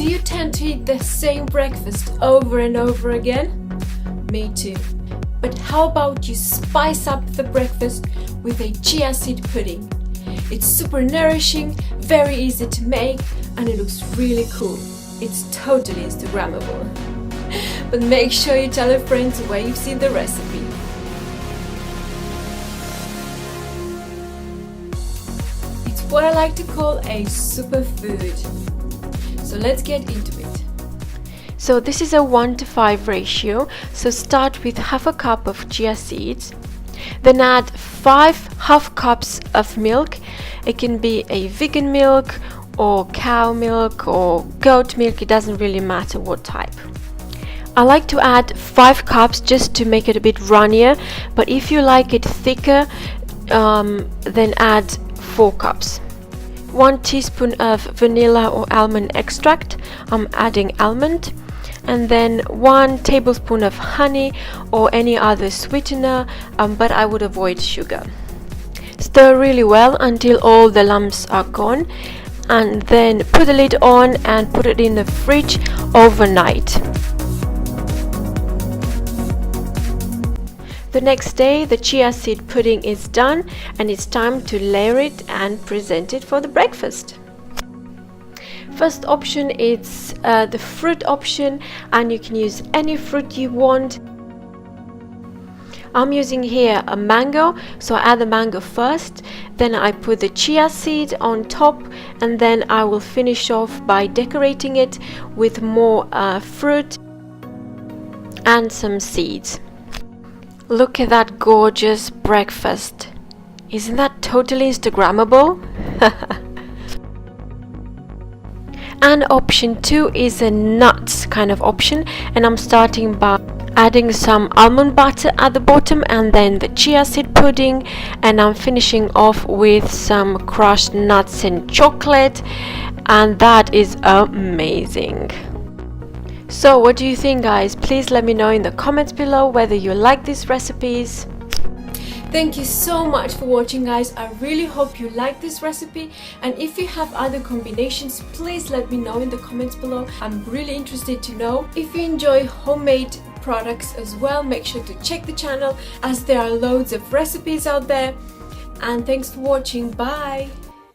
Do you tend to eat the same breakfast over and over again? Me too. But how about you spice up the breakfast with a chia seed pudding? It's super nourishing, very easy to make, and it looks really cool. It's totally Instagrammable. But make sure you tell your friends where you've seen the recipe. It's what I like to call a superfood. So let's get into it. So this is a 1:5 ratio, so start with half a cup of chia seeds, then add 5 half cups of milk. It can be a vegan milk or cow milk or goat milk, it doesn't really matter what type. I like to add 5 cups just to make it a bit runnier, but if you like it thicker, then add 4 cups. 1 teaspoon of vanilla or almond extract, I'm adding almond, and then 1 tablespoon of honey or any other sweetener, but I would avoid sugar. Stir really well until all the lumps are gone, and then put the lid on and put it in the fridge overnight. The next day the chia seed pudding is done, and it's time to layer it and present it for the breakfast. First option is the fruit option, and you can use any fruit you want. I'm using here a mango, so I add the mango first, then I put the chia seed on top, and then I will finish off by decorating it with more fruit and some seeds. Look at that gorgeous breakfast. Isn't that totally Instagrammable? And option 2 is a nuts kind of option, and I'm starting by adding some almond butter at the bottom and then the chia seed pudding, and I'm finishing off with some crushed nuts and chocolate, and that is amazing. So what do you think, guys? Please let me know in the comments below whether you like these recipes. Thank you so much for watching, guys. I really hope you like this recipe, and if you have other combinations, please let me know in the comments below. I'm really interested to know. If you enjoy homemade products as well, make sure to check the channel as there are loads of recipes out there. And thanks for watching. Bye.